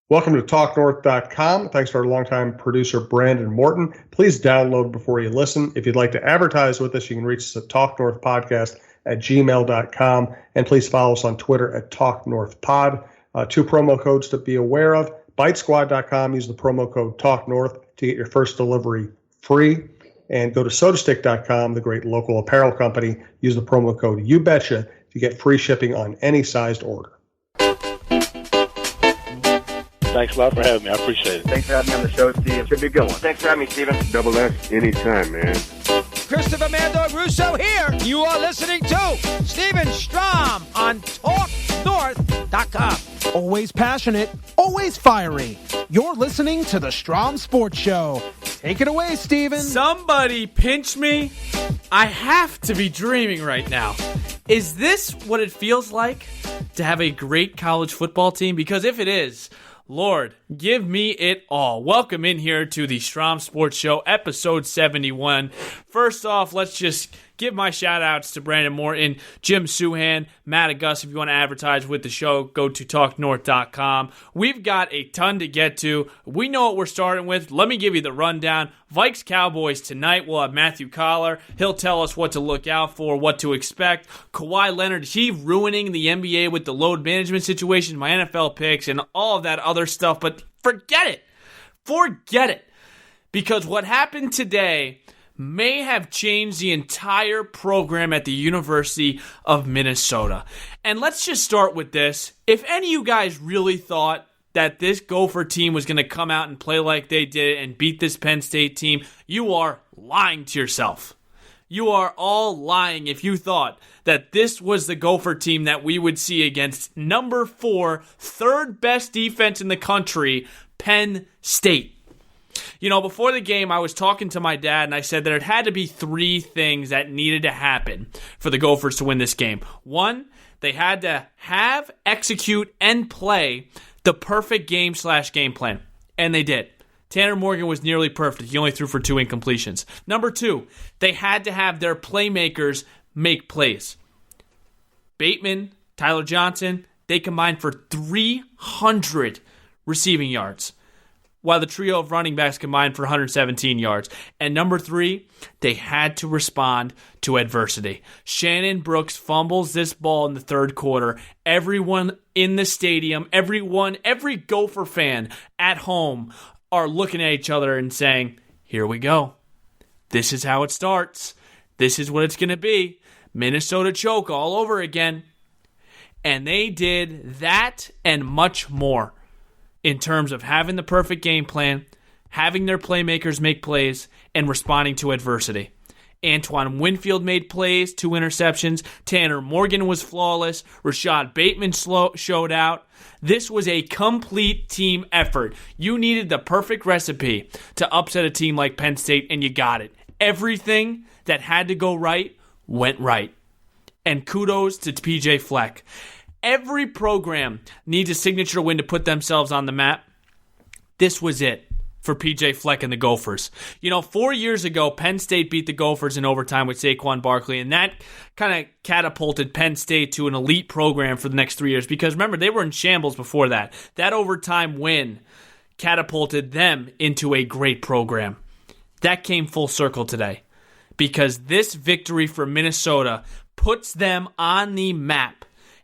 Welcome to TalkNorth.com. Thanks to our longtime producer, Brandon Morton. Please download before you listen. If you'd like to advertise with us, you can reach us at talknorthpodcast@gmail.com. And please follow us on Twitter at TalkNorthPod. 2 promo codes to be aware of. BiteSquad.com. Use the promo code TalkNorth to get your first delivery free. And go to SodaStick.com, the great local apparel company. Use the promo code YouBetcha to get free shipping on any sized order. Thanks a lot for having me. I appreciate it. Thanks for having me on the show, Steve. Should be a good one. Thanks for having me, Steven. Double S anytime, man. Christopher Mando Russo here. You are listening to Steven Strom on TalkNorth.com. Always passionate, always fiery. You're listening to the Strom Sports Show. Take it away, Steven. Somebody pinch me. I have to be dreaming right now. Is this what it feels like to have a great college football team? Because if it is, Lord, give me it all. Welcome in here to the Strom Sports Show, episode 71. First off, let's just give my shout-outs to Brandon Morton, Jim Suhan, Matt August. If you want to advertise with the show, go to TalkNorth.com. We've got a ton to get to. We know what we're starting with. Let me give you the rundown. Vikes Cowboys tonight. We'll have Matthew Coller. He'll tell us what to look out for, what to expect. Kawhi Leonard, he ruining the NBA with the load management situation, my NFL picks, and all of that other stuff. But forget it. Forget it. Because what happened today may have changed the entire program at the University of Minnesota. And let's just start with this. If any of you guys really thought that this Gopher team was going to come out and play like they did and beat this Penn State team, you are lying to yourself. You are all lying if you thought that this was the Gopher team that we would see against number 4, third best defense in the country, Penn State. You know, before the game, I was talking to my dad, and I said that it had to be 3 things that needed to happen for the Gophers to win this game. 1, they had to have, execute, and play the perfect game/game plan. And they did. Tanner Morgan was nearly perfect. He only threw for 2 incompletions. Number 2, they had to have their playmakers make plays. Bateman, Tyler Johnson, they combined for 300 receiving yards, while the trio of running backs combined for 117 yards. And number 3, they had to respond to adversity. Shannon Brooks fumbles this ball in the third quarter. Everyone in the stadium, every Gopher fan at home are looking at each other and saying, here we go. This is how it starts. This is what it's going to be. Minnesota choke all over again. And they did that and much more in terms of having the perfect game plan, having their playmakers make plays, and responding to adversity. Antoine Winfield made plays, 2 interceptions. Tanner Morgan was flawless. Rashad Bateman showed out. This was a complete team effort. You needed the perfect recipe to upset a team like Penn State, and you got it. Everything that had to go right went right. And kudos to PJ Fleck. Every program needs a signature win to put themselves on the map. This was it for PJ Fleck and the Gophers. You know, 4 years ago, Penn State beat the Gophers in overtime with Saquon Barkley, and that kind of catapulted Penn State to an elite program for the next 3 years. Because remember, they were in shambles before that. That overtime win catapulted them into a great program. That came full circle today. Because this victory for Minnesota puts them on the map.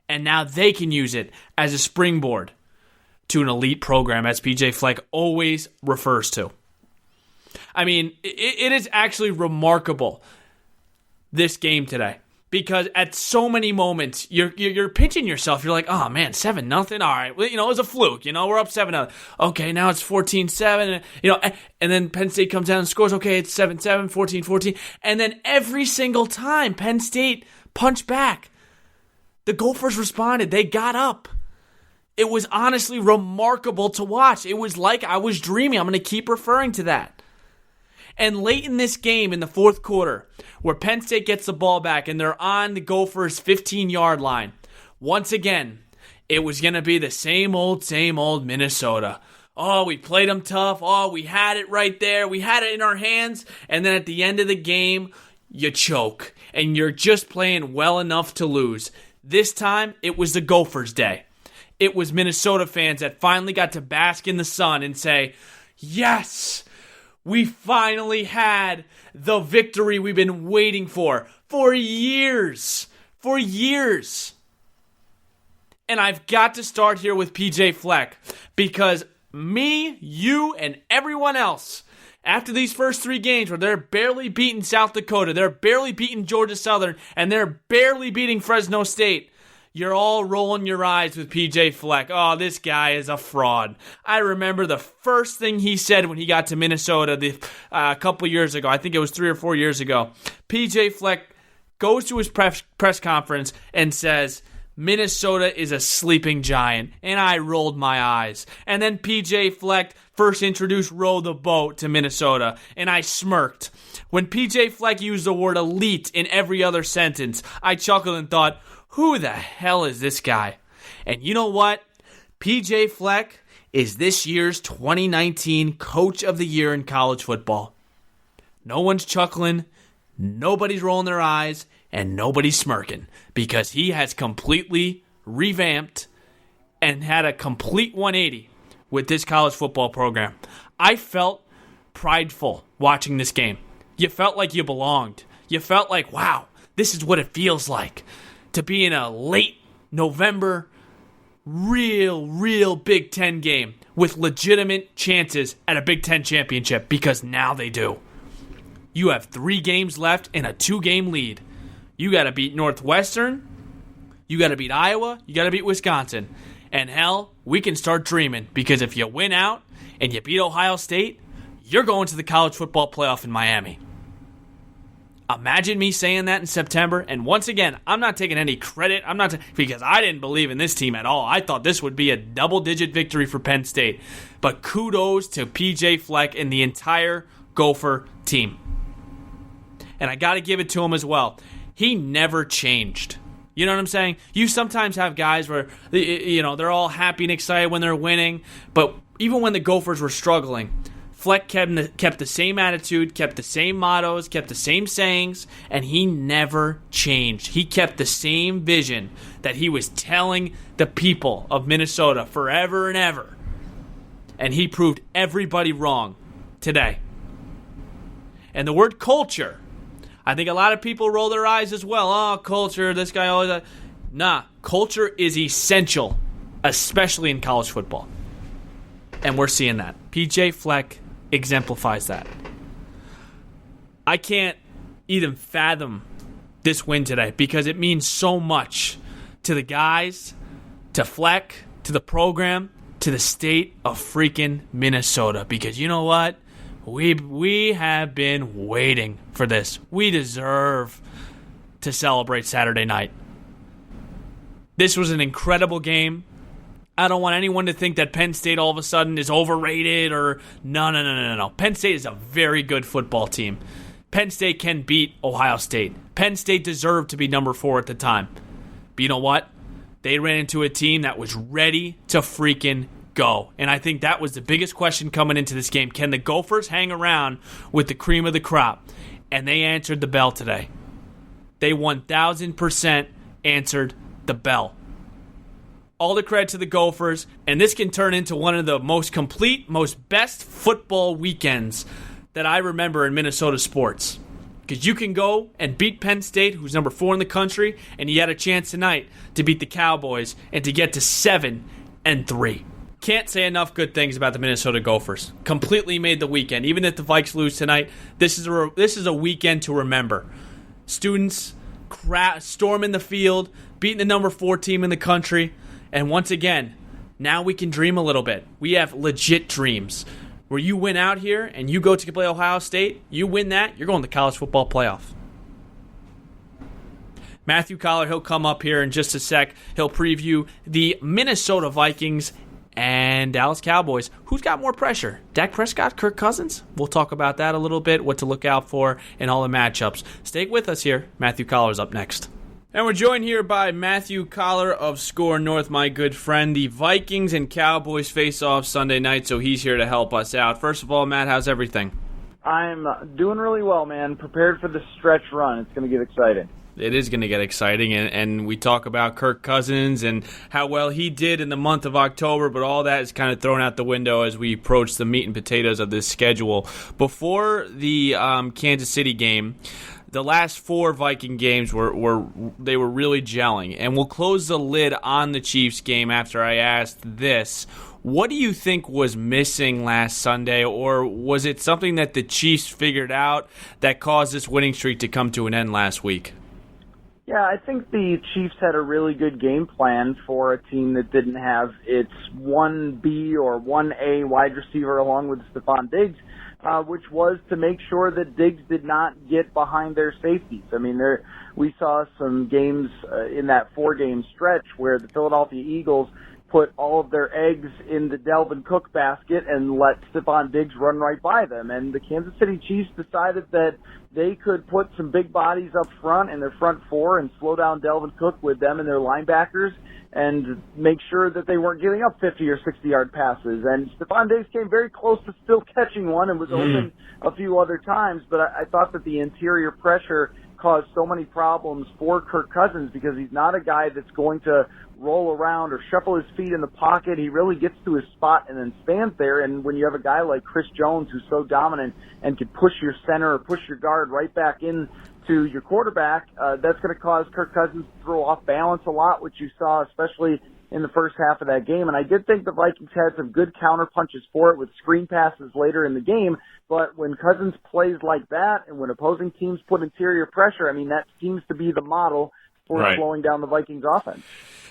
And now they can use it as a springboard to an elite program, as PJ Fleck always refers to. I mean, it is actually remarkable, this game today. Because at so many moments, you're pinching yourself. You're like, oh, man, 7-0? All right. Well, you know, it was a fluke. You know, we're up 7-0. Okay, now it's 14-7. You know, and then Penn State comes down and scores. Okay, it's 7-7, 14-14. And then every single time, Penn State punched back. The Gophers responded. They got up. It was honestly remarkable to watch. It was like I was dreaming. I'm going to keep referring to that. And late in this game, in the fourth quarter, where Penn State gets the ball back and they're on the Gophers' 15-yard line, once again, it was going to be the same old Minnesota. Oh, we played them tough. Oh, we had it right there. We had it in our hands. And then at the end of the game, you choke. And you're just playing well enough to lose. This time, it was the Gophers' day. it was Minnesota fans that finally got to bask in the sun and say, yes, we finally had the victory we've been waiting for years. For years. And I've got to start here with PJ Fleck, because me, you, and everyone else, after these first 3 games where they're barely beating South Dakota, they're barely beating Georgia Southern, and they're barely beating Fresno State, you're all rolling your eyes with PJ Fleck. Oh, this guy is a fraud. I remember the first thing he said when he got to Minnesota a couple years ago. I think it was 3 or 4 years ago. PJ Fleck goes to his press conference and says, Minnesota is a sleeping giant, and I rolled my eyes. And then PJ Fleck first introduced row the boat to Minnesota, and I smirked. When PJ Fleck used the word elite in every other sentence, I chuckled and thought, who the hell is this guy? And you know what? PJ Fleck is this year's 2019 Coach of the Year in college football. No one's chuckling, nobody's rolling their eyes, and nobody's smirking, because he has completely revamped and had a complete 180 with this college football program. I felt prideful watching this game. You felt like you belonged. You felt like, wow, this is what it feels like to be in a late November, real Big Ten game with legitimate chances at a Big Ten championship, because now they do. You have 3 games left and a 2-game lead. You got to beat Northwestern, you got to beat Iowa, you got to beat Wisconsin. And hell, we can start dreaming, because if you win out and you beat Ohio State, you're going to the college football playoff in Miami. Imagine me saying that in September, and once again, I'm not taking any credit. Because I didn't believe in this team at all. I thought this would be a double-digit victory for Penn State. But kudos to PJ Fleck and the entire Gopher team. And I got to give it to him as well. He never changed. You know what I'm saying? You sometimes have guys where, they're all happy and excited when they're winning, but even when the Gophers were struggling, Fleck kept the same attitude, kept the same mottos, kept the same sayings, and he never changed. He kept the same vision that he was telling the people of Minnesota forever and ever. And he proved everybody wrong today. And the word culture, I think a lot of people roll their eyes as well. Oh, culture, this guy always... Nah, culture is essential, especially in college football. And we're seeing that. PJ Fleck exemplifies that. I can't even fathom this win today, because it means so much to the guys, to Fleck, to the program, to the state of freaking Minnesota. Because you know what? We have been waiting for this. We deserve to celebrate Saturday night. This was an incredible game. I don't want anyone to think that Penn State all of a sudden is overrated or no. Penn State is a very good football team. Penn State can beat Ohio State. Penn State deserved to be number 4 at the time. But you know what? They ran into a team that was ready to freaking go. And I think that was the biggest question coming into this game. Can the Gophers hang around with the cream of the crop? And they answered the bell today. They 1,000% answered the bell. All the credit to the Gophers, and this can turn into one of the most complete, most best football weekends that I remember in Minnesota sports. Because you can go and beat Penn State, who's number 4 in the country, and you had a chance tonight to beat the Cowboys and to get to 7-3. Can't say enough good things about the Minnesota Gophers. Completely made the weekend. Even if the Vikes lose tonight, this is a weekend to remember. Students storming the field, beating the number 4 team in the country. And once again, now we can dream a little bit. We have legit dreams. Where you win out here and you go to play Ohio State, you win that, you're going to the college football playoff. Matthew Coller, he'll come up here in just a sec. He'll preview the Minnesota Vikings and Dallas Cowboys. Who's got more pressure? Dak Prescott, Kirk Cousins? We'll talk about that a little bit, what to look out for, and all the matchups. Stay with us here. Matthew Coller's up next. And we're joined here by Matthew Coller of Skor North, my good friend. The Vikings and Cowboys face off Sunday night, so he's here to help us out. First of all, Matt, how's everything? I'm doing really well, man. Prepared for the stretch run. It's going to get exciting. it is going to get exciting, and we talk about Kirk Cousins and how well he did in the month of October, but all that is kind of thrown out the window as we approach the meat and potatoes of this schedule. Before the Kansas City game, the last 4 Viking games were really gelling, and we'll close the lid on the Chiefs game after I asked this. What do you think was missing last Sunday, or was it something that the Chiefs figured out that caused this winning streak to come to an end last week? Yeah, I think the Chiefs had a really good game plan for a team that didn't have its 1B or 1A wide receiver along with Stephon Diggs, which was to make sure that Diggs did not get behind their safeties. I mean, we saw some games in that 4-game stretch where the Philadelphia Eagles put all of their eggs in the Dalvin Cook basket and let Stephon Diggs run right by them. And the Kansas City Chiefs decided that they could put some big bodies up front in their front 4 and slow down Dalvin Cook with them and their linebackers and make sure that they weren't giving up 50 or 60-yard passes. And Stephon Diggs came very close to still catching one and was open a few other times, but I thought that the interior pressure caused so many problems for Kirk Cousins because he's not a guy that's going to roll around or shuffle his feet in the pocket. He really gets to his spot and then stands there. And when you have a guy like Chris Jones who's so dominant and can push your center or push your guard right back in to your quarterback, that's going to cause Kirk Cousins to throw off balance a lot, which you saw especially in the first half of that game. And I did think the Vikings had some good counter punches for it with screen passes later in the game. But when Cousins plays like that and when opposing teams put interior pressure, I mean, that seems to be the model for slowing down the Vikings offense.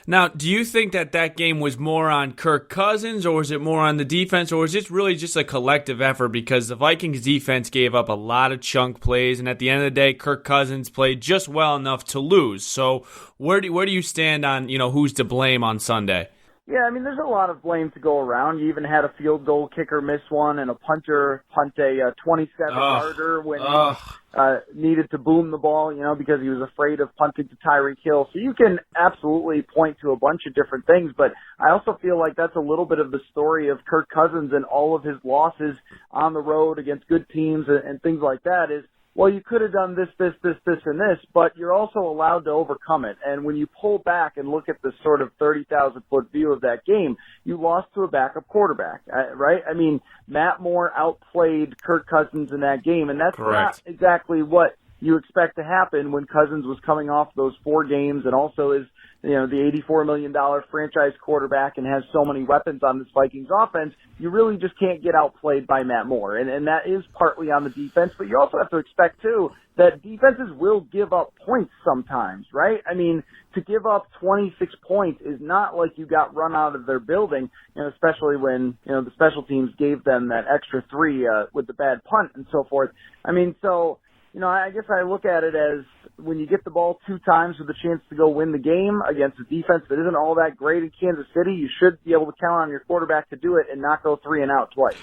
Now, do you think that game was more on Kirk Cousins, or was it more on the defense, or was it really just a collective effort? Because the Vikings defense gave up a lot of chunk plays, and at the end of the day, Kirk Cousins played just well enough to lose. So where do you stand on, who's to blame on Sunday? Yeah, I mean, there's a lot of blame to go around. You even had a field goal kicker miss one and a punter punt a 27-yarder when he needed to boom the ball, because he was afraid of punting to Tyreek Hill. So you can absolutely point to a bunch of different things, but I also feel like that's a little bit of the story of Kirk Cousins and all of his losses on the road against good teams and things like that is, well, you could have done this, and this, but you're also allowed to overcome it. And when you pull back and look at the sort of 30,000-foot view of that game, you lost to a backup quarterback, right? I mean, Matt Moore outplayed Kirk Cousins in that game, and that's not exactly what you expect to happen when Cousins was coming off those 4 games and also is, the $84 million franchise quarterback and has so many weapons on this Vikings offense. You really just can't get outplayed by Matt Moore. And that is partly on the defense, but you also have to expect, too, that defenses will give up points sometimes, right? I mean, to give up 26 points is not like you got run out of their building, especially when, the special teams gave them that extra 3 with the bad punt and so forth. I mean, so, I guess I look at it as when you get the ball 2 times with a chance to go win the game against a defense that isn't all that great in Kansas City, you should be able to count on your quarterback to do it and not go 3 and out twice.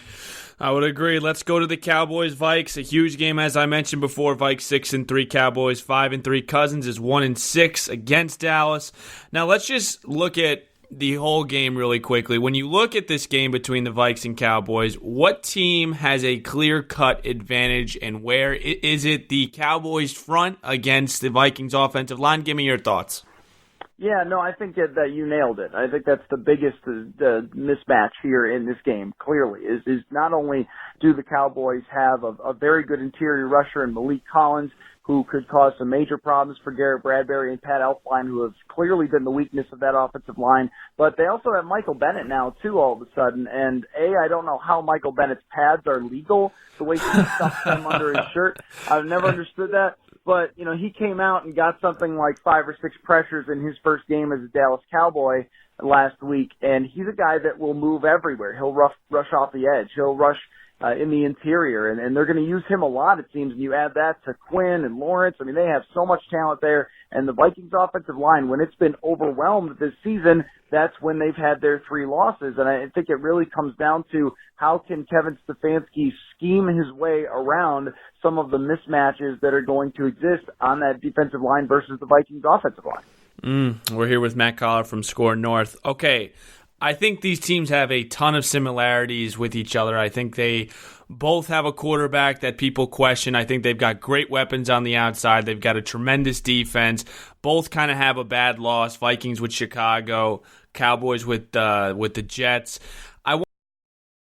I would agree. Let's go to the Cowboys-Vikes. A huge game, as I mentioned before. Vikes 6-3, Cowboys 5-3. Cousins is 1-6 against Dallas. Now let's just look at the whole game really quickly. When you look at this game between the Vikes and Cowboys, what team has a clear-cut advantage, and where? Is it the Cowboys front against the Vikings offensive line? Give me your thoughts. Yeah, no, I think that you nailed it. I think that's the biggest mismatch here in this game, clearly, is not only do the Cowboys have a very good interior rusher in Malik Collins, who could cause some major problems for Garrett Bradbury and Pat Elflein, who have clearly been the weakness of that offensive line. But they also have Michael Bennett now, too, all of a sudden. And, I don't know how Michael Bennett's pads are legal, the way he stuffs them under his shirt. I've never understood that. But, he came out and got something like 5 or 6 pressures in his first game as a Dallas Cowboy last week. And he's a guy that will move everywhere. He'll rush off the edge. He'll rush in the interior, and they're going to use him a lot, it seems, and you add that to Quinn and Lawrence. I mean, they have so much talent there, and the Vikings offensive line, when it's been overwhelmed this season, that's when they've had their 3 losses, and I think it really comes down to how can Kevin Stefanski scheme his way around some of the mismatches that are going to exist on that defensive line versus the Vikings offensive line. We're here with Matt Coller from Skor North. Okay, I think these teams have a ton of similarities with each other. I think they both have a quarterback that people question. I think they've got great weapons on the outside. They've got a tremendous defense. Both kind of have a bad loss. Vikings with Chicago, Cowboys with the Jets.